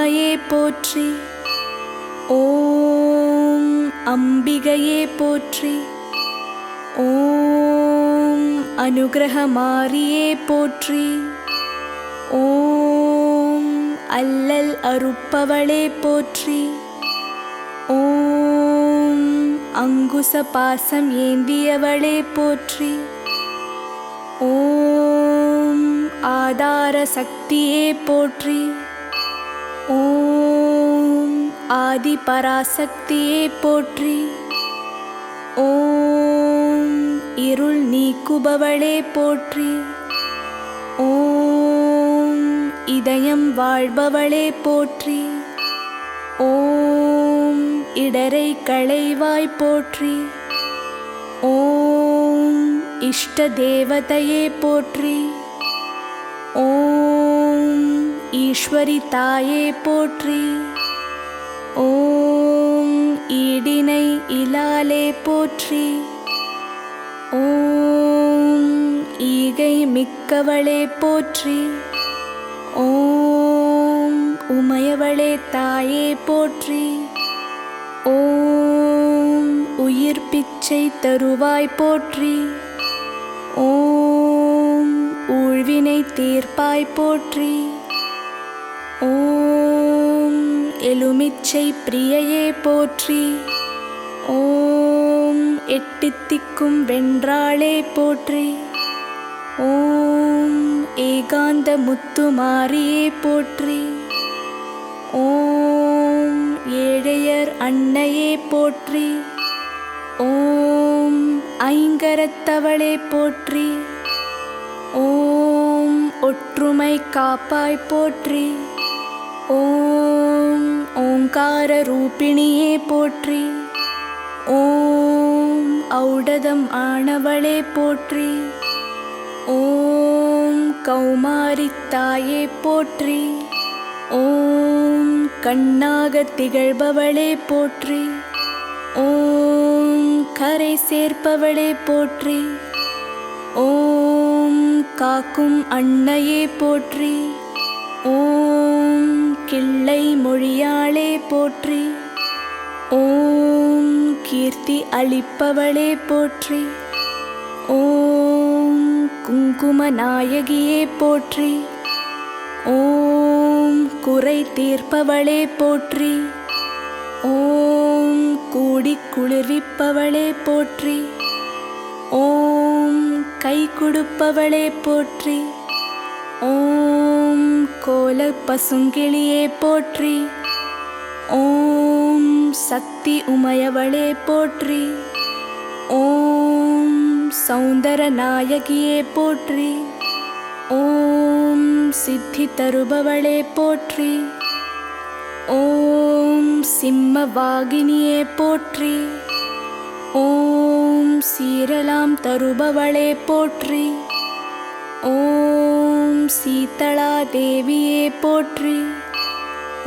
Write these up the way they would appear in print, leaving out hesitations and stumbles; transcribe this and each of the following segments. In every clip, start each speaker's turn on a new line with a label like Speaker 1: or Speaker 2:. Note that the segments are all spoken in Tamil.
Speaker 1: அம்மையே போற்றி. ஓம் அம்பிகையே போற்றி. ஓம் அனுகிரகமாரியே போற்றி. ஓம் அல்லல் அறுப்பவளே போற்றி. ஓம் அங்குச பாசம் ஏந்தியவளே போற்றி. ஓம் ஆதார சக்தியே போற்றி. ஓம் ஆதி பராசக்தியே போற்றி. ஓம் இருள் நீக்குபவளே போற்றி. ஓம் இதயம் வாழ்பவளே போற்றி. ஓம் இடரை களைவாய் போற்றி. ஓம் இஷ்ட தேவதையே போற்றி. ஓம் ஈஸ்வரி தாயே போற்றி. ஓம் ஈடினை இலாலே போற்றி. ஓம் ஈகை மிக்கவளே போற்றி. ஓம் உமையவளே தாயே போற்றி. ஓம் உயிர் பிச்சை தருவாய் போற்றி. ஓம் ஊழ்வினை தீர்ப்பாய் போற்றி. ஓம் எலுமிச்சை பிரியையே போற்றி. ஓம் எட்டுத்திக்கும் வென்றாளே போற்றி. ஓம் ஏகாந்த முத்துமாரியே போற்றி. ஓம் ஏழையர் அன்னையே போற்றி. ஓம் ஐங்கரத்தவளே போற்றி. ஓம் ஒற்றுமை காப்பாய் போற்றி. ஓம் ஓங்கார ரூபிணியே போற்றி. ஓம் ஔடதம் ஆனவளே போற்றி. ஓம் கௌமாரி தாயே போற்றி. ஓம் கண்ணாக திகழ்பவளே போற்றி. ஓம் கரை சேர்ப்பவளே போற்றி. ஓம் காக்கும் அன்னையே போற்றி. ஓம் கிள்ளை மொழியாளே போற்றி. ஓம் கீர்த்தி அளிப்பவளே போற்றி. ஓம் குங்கும நாயகியே போற்றி. ஓம் குறை தீர்ப்பவளே போற்றி. ஓம் கூடி குளிர்விப்பவளே போற்றி. ஓம் கை கொடுப்பவளே போற்றி. ஓம் கோல பசுங்கிளியே போற்றி. ஓம் சக்தி உமையவளே போற்றி. ஓம் சௌந்தர நாயகியே போற்றி. ஓம் சித்தி தருபவளே போற்றி. ஓம் சிம்ம வாகினியே போற்றி. ஓம் சீரலாம் தருபவளே போற்றி. ஓம் சீதளா தேவியே போற்றி.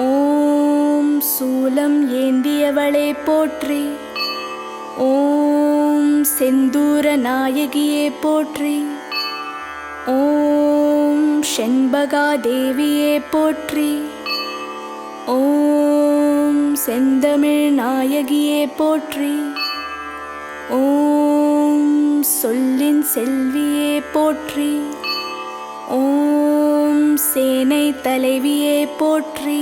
Speaker 1: ஓம் சூலம் ஏந்தியவளே போற்றி. ஓம் செந்தூர நாயகியே போற்றி. ஓம் செண்பகா தேவியே போற்றி. ஓம் செந்தமிழ் நாயகியே போற்றி. ஓம் சொல்லின் செல்வியே போற்றி. ஓம் சேனை தலைவியே போற்றி.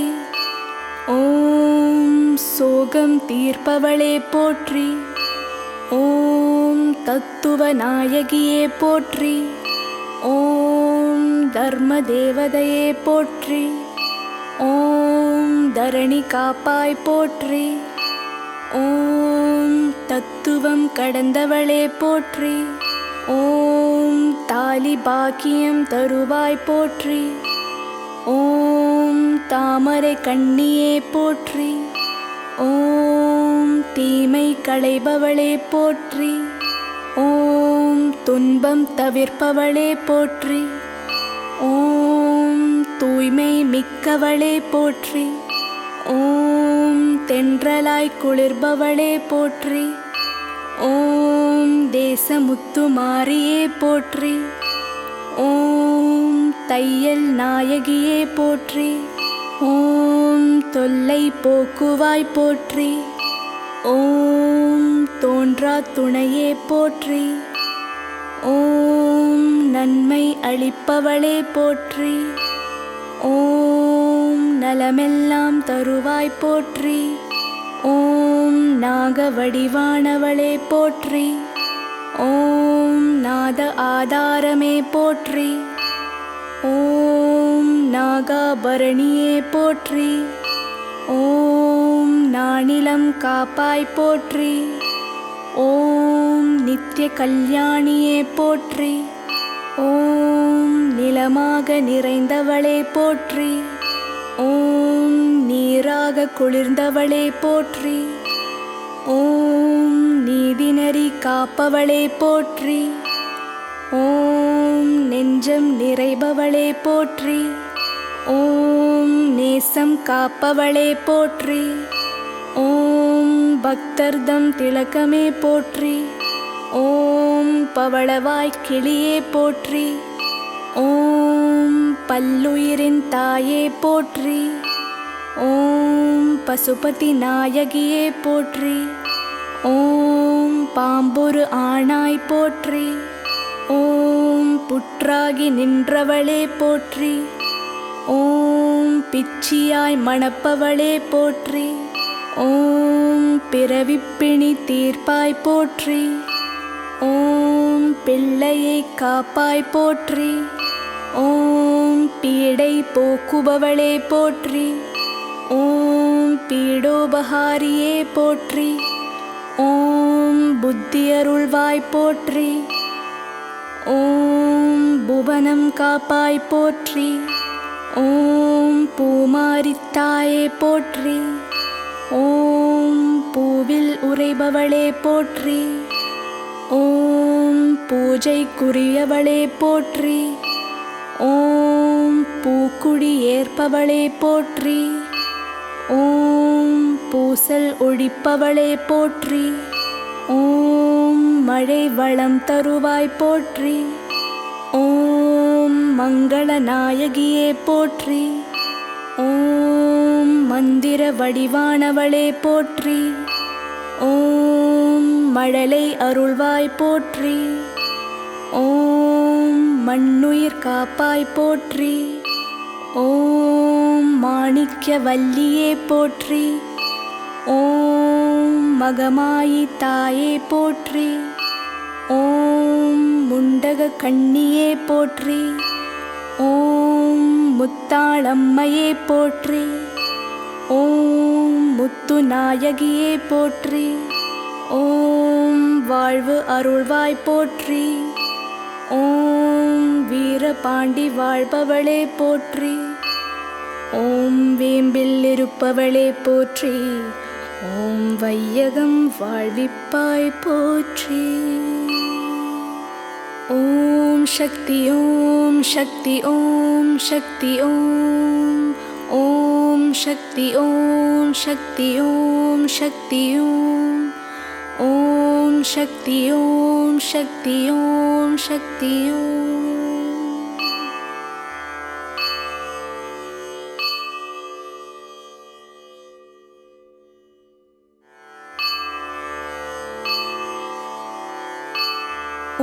Speaker 1: ஓம் சோகம் தீர்ப்பவளே போற்றி. ஓம் தத்துவ நாயகியே போற்றி. ஓம் தர்ம தேவதையே போற்றி. ஓம் தரணி காப்பாய் போற்றி. ஓம் தத்துவம் கடந்தவளே போற்றி. ஓம் தாலி பாக்கியம் தருவாய் போற்றி. ஓம் தாமரை கண்ணியே போற்றி. ஓம் தீமை களைபவளே போற்றி. ஓம் துன்பம் தவிர்ப்பவளே போற்றி. ஓம் தூய்மை மிக்கவளே போற்றி. ஓம் தென்றலாய் குளிர்பவளே போற்றி. ஓம் தேசமுத்துமாரியே போற்றி. ஓம் தையல் நாயகியே போற்றி. ஓம் தொல்லை போக்குவாய் போற்றி. ஓம் தோன்றா துணையே போற்றி. ஓம் நன்மை அளிப்பவளே போற்றி. ஓம் நலமெல்லாம் தருவாய் போற்றி. ஓம் நாக வடிவானவளே போற்றி. ஓம் நாத ஆதாரமே போற்றி. ஓம் நாகாபரணியே போற்றி. ஓம் நானிலம் காப்பாய் போற்றி. ஓம் நித்திய கல்யாணியே போற்றி. ஓம் நிலமாக நிறைந்தவளே போற்றி. ஓம் நீராக குளிர்ந்தவளே போற்றி. ஓம் நீதிநெறி காப்பவளே போற்றி. ஓம் நெஞ்சம் நிறைபவளே போற்றி. ஓம் நேசம் காப்பவளே போற்றி. ஓம் பக்தர்தம் திலகமே போற்றி. ஓம் பவளவாய் கிளியே போற்றி. ஓம் பல்லுயிரின் தாயே போற்றி. ஓம் பசுபதி நாயகியே போற்றி. ஓம் பாம்பொரு ஆணாய் போற்றி. ஓம் புற்றாகி நின்றவளே போற்றி. ஓம் பிச்சியாய் மணப்பவளே போற்றி. ஓம் பிறவிப்பிணி தீர்ப்பாய் போற்றி. ஓம் பிள்ளையை காப்பாய் போற்றி. ஓம் பீடை போக்குபவளே போற்றி. ஓம் பீடோபகாரியே போற்றி. ஓம் புத்தியருள்வாய் போற்றி. ஓம் புவனம் காப்பாய் போற்றி. ஓம் பூமாரித்தாயே போற்றி. ஓம் பூவில் உறைபவளே போற்றி. ஓம் பூஜைக்குரியவளே போற்றி. ஓம் பூக்குடி ஏற்பவளே போற்றி. ஓம் பூசல் ஒழிப்பவளே போற்றி. ஓம் மழை வளம் தருவாய் போற்றி. ஓம் மங்கள நாயகியே போற்றி. ஓம் மந்திர வடிவானவளே போற்றி. ஓம் மழலை அருள்வாய் போற்றி. ஓம் மண்ணுயிர் காப்பாய் போற்றி. ஓம் மாணிக்க வல்லியே போற்றி. ஓம் மகமாயி தாயே போற்றி. ஓம் முண்டக கண்ணியே போற்றி. ஓம் முத்தாளம்மையே போற்றி. ஓம் முத்து நாயகியே போற்றி. ஓம் வாழ்வு அருள்வாய் போற்றி. ஓம் வீரபாண்டி வாழ்பவளே போற்றி. ஓம் வேம்பில் இருப்பவளே போற்றி. ஓம் வையகம் வாழ்விப்பாய் போற்றி. ஓம் சக்தி ஓம் சக்தி ஓம் சக்தி ஓம். ஓம் சக்தி ஓம் சக்தி ஓம் சக்தி ஓம். ஓம் சக்தி ஓம் சக்தி ஓம் சக்தி ஓம்.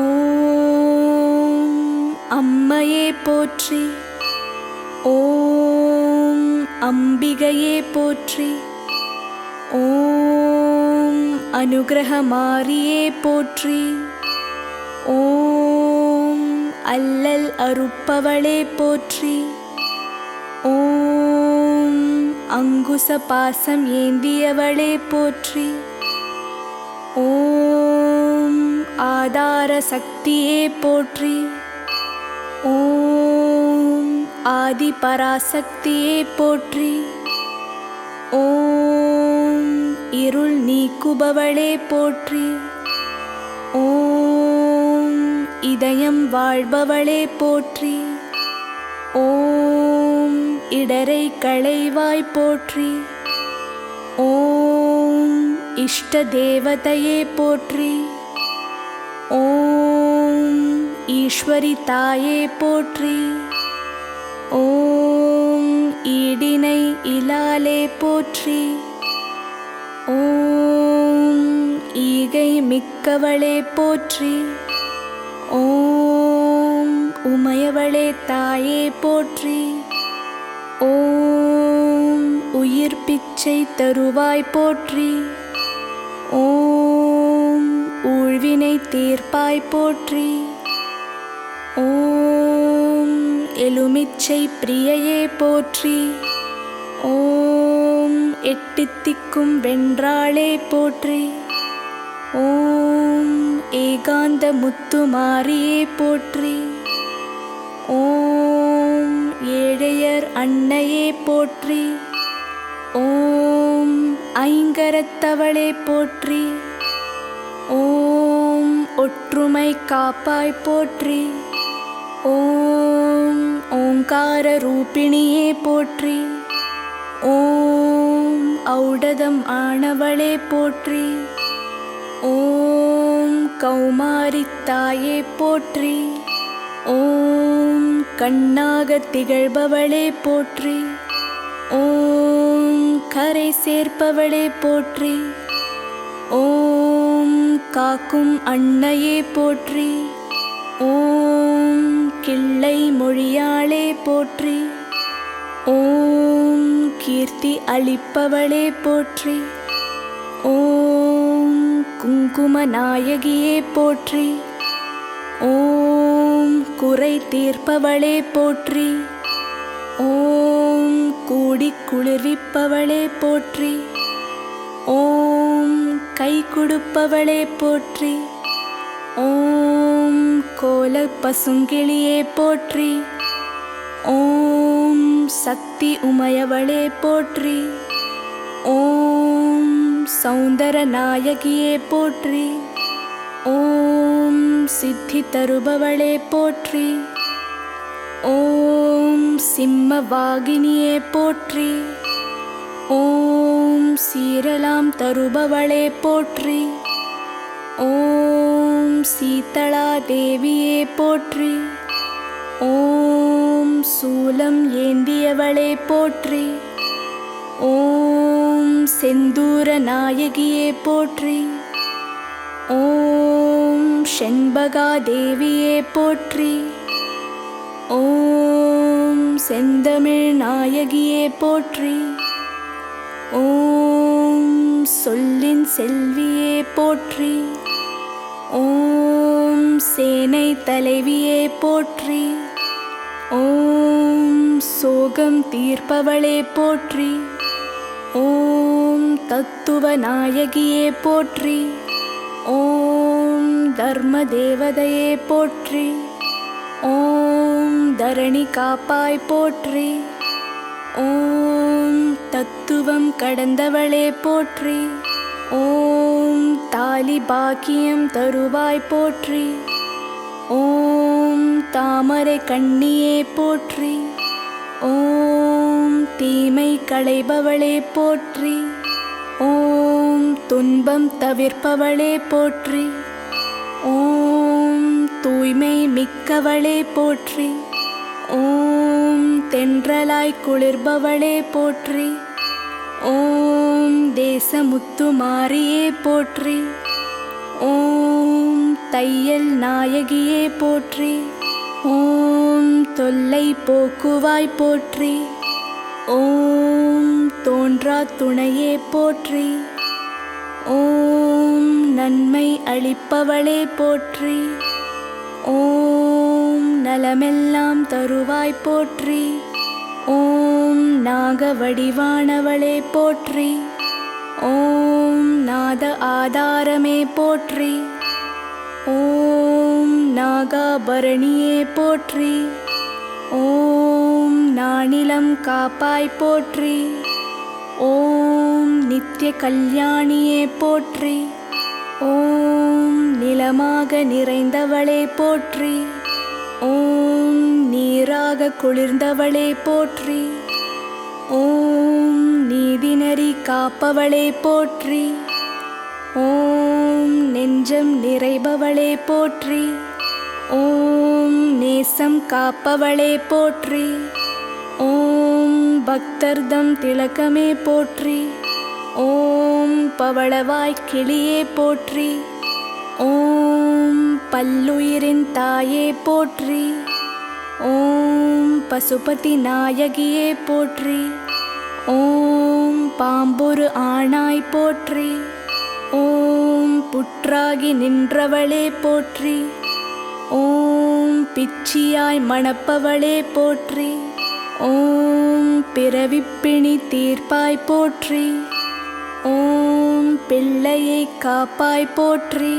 Speaker 1: ஓம் அம்மையே போற்றி. ஓம் அம்பிகையே போற்றி. ஓம் அனுகிரகமாரியே போற்றி. ஓம் அல்லல் அறுப்பவளே போற்றி. ஓம் அங்குச பாசம் ஏந்தியவளே போற்றி. ஓம் ஆதார சக்தியே போற்றி. ஓம் ஆதி பராசக்தியே போற்றி. ஓம் இருள் நீக்குபவளே போற்றி. ஓம் இதயம் வாழ்பவளே போற்றி. ஓம் இடரை களைவாய் போற்றி. ஓம் இஷ்ட தேவதையே போற்றி. ஓம் ஈஸ்வரி தாயே போற்றி. ஓம் ஈடினை இலாலே போற்றி. ஓம் ஈகை மிக்கவளே போற்றி. ஓம் உமையவளே தாயே போற்றி. ஓம் உயிர் பிச்சை தருவாய் போற்றி. ஓம் ஊழ்வினை தீர்ப்பாய் போற்றி. ஓம் எலுமிச்சை பிரியையே போற்றி. ஓம் எட்டு திக்கும் வென்றாளே போற்றி. ஓம் ஏகாந்த முத்துமாரியே போற்றி. ஓம் ஏழையர் அன்னையே போற்றி. ஓம் ஐங்கரத்தவளே போற்றி. ஓம் ஒற்றுமை காப்பாய் போற்றி. ஓம் ஓங்கார ரூபிணியே போற்றி. ஓம் ஔடதம் ஆனவளே போற்றி. ஓம் கௌமாரி தாயே போற்றி. ஓம் கண்ணாக திகழ்பவளே போற்றி. ஓம் கரை சேர்ப்பவளே போற்றி. ஓம் காக்கும் அன்னையே போற்றி. ஓம் கிள்ளை மொழியாளே போற்றி. ஓம் கீர்த்தி அளிப்பவளே போற்றி. ஓம் குங்கும நாயகியே போற்றி. ஓம் குறை தீர்ப்பவளே போற்றி. ஓம் கூடி குளிர்விப்பவளே போற்றி. ஓம் கை கொடுப்பவளே போற்றி. ஓம் கோல பசுங்கிளியே போற்றி. ஓம் சக்தி உமையவளே போற்றி. ஓம் சௌந்தர நாயகியே போற்றி. ஓம் சித்தி தருபவளே போற்றி. ஓம் சிம்ம வாகினியே போற்றி. ஓம் சீரலாம் தருபவளே போற்றி. ஓம் சீதளா தேவியே போற்றி. ஓம் சூலம் ஏந்தியவளே போற்றி. ஓம் செந்தூர நாயகியே போற்றி. ஓம் செண்பகா தேவியே போற்றி. ஓம் செந்தமிழ் நாயகியே போற்றி. ஓம் சொல்லின் செல்வியே போற்றி. ஓம் சேனை தலைவியே போற்றி. ஓம் சோகம் தீர்ப்பவளே போற்றி. ஓம் தத்துவ நாயகியே போற்றி. ஓம் தர்ம தேவதையே போற்றி. ஓம் தரணி காப்பாய் போற்றி. ஓம் தத்துவம் கடந்தவளே போற்றி. ஓம் தாலி பாக்கியம் தருவாய் போற்றி. ஓம் தாமரை கண்ணியே போற்றி. ஓம் தீமை களைபவளே போற்றி. ஓம் துன்பம் தவிர்ப்பவளே போற்றி. ஓம் தூய்மை மிக்கவளே போற்றி. ஓம் தென்றலாய் குளிர்பவளே போற்றி. ஓம் தேசமுத்து மாரியே போற்றி. ஓம் தையல் நாயகியே போற்றி. ஓம் தொல்லை போக்குவாய் போற்றி. ஓம் தோன்றா துணையே போற்றி. ஓம் நன்மை அளிப்பவளே போற்றி. ஓம் நலமெல்லாம் தருவாய் போற்றி. ஓம் நாக வடிவானவளே போற்றி. ஓம் நாத ஆதாரமே போற்றி. ஓம் நாகாபரணியே போற்றி. ஓம் நானிலம் காப்பாய் போற்றி. ஓம் நித்திய கல்யாணியே போற்றி. ஓம் நிலமாக நிறைந்தவளே போற்றி. ஓம் நீராக குளிர்ந்தவளே போற்றி. ஓம் நீதிநெறி காப்பவளே போற்றி. ஓம் நெஞ்சம் நிறைபவளே போற்றி. ஓம் நேசம் காப்பவளே போற்றி. ஓம் பக்தர்தம் திலகமே போற்றி. ஓம் பவளவாய்க் கிளியே போற்றி. ஓம் பல்லுயிரின் தாயே போற்றி. ஓம் பசுபதி நாயகியே போற்றி. ஓம் பாம்பொரு ஆணாய் போற்றி. ஓம் புற்றாகி நின்றவளே போற்றி. ஓம் பிச்சியாய் மணப்பவளே போற்றி. ஓம் பிறவிப்பிணி தீர்ப்பாய் போற்றி. ஓம் பிள்ளையை காப்பாய் போற்றி.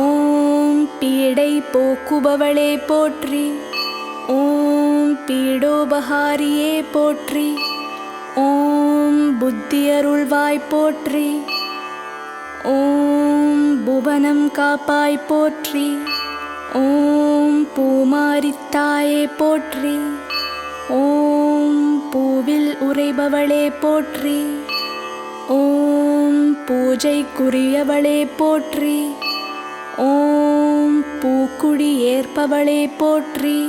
Speaker 1: ஓம் பீடை போக்குபவளே போற்றி. ஓம் பீடோபகாரியே போற்றி. ஓம் புத்தியருள்வாய் போற்றி. ஓம் புவனம் காப்பாய் போற்றி. ஓம் பூமாரித்தாயே போற்றி. ஓம் பூவில் உறைபவளே போற்றி. ஓம் பூஜைக்குரியவளே போற்றி. ஓம் பூக்குடி ஏற்பவளே போற்றி.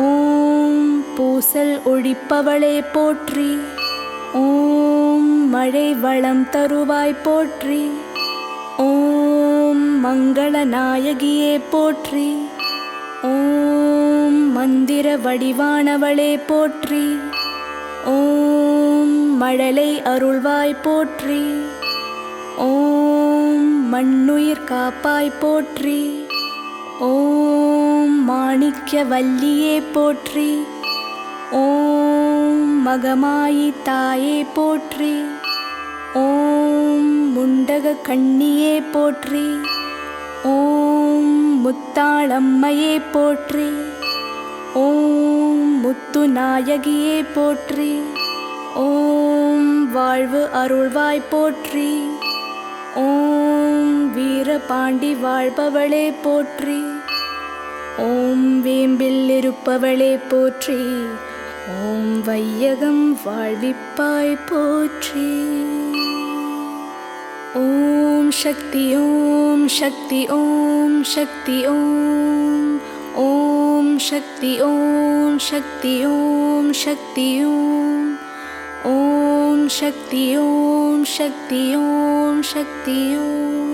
Speaker 1: ஓம் பூசல் ஒழிப்பவளே போற்றி. ஓம் மழை வளம் தருவாய் போற்றி. ஓம் மங்கள நாயகியே போற்றி. ஓம் மந்திர வடிவானவளே போற்றி. ஓம் மழலை அருள்வாய் போற்றி. ஓம் மண்ணுயிர் காப்பாய் போற்றி. ஓம் மாணிக்ய வல்லியே போற்றி. ஓம் மகமாயி தாயே போற்றி. ஓம் முண்டக கண்ணியே போற்றி. ஓம் முத்தாளம்மையே போற்றி. ஓம் முத்து நாயகியே போற்றி. ஓம் வாழ்வு அருள்வாய் போற்றி. ஓம் வீரபாண்டி வாழ்பவளே போற்றி. ஓம் வேம்பில் இருப்பவளே போற்றி. ஓம் வையகம் வாழ்விப்பாய் போற்றி. ஓம் சக்தி ஓம் சக்தி ஓம் சக்தி ஓம். ஓம் சக்தி ஓம் சக்தி ஓம் சக்தி ஓம். ஓம் சக்தி ஓம் சக்தி ஓம் சக்தி ஓம்.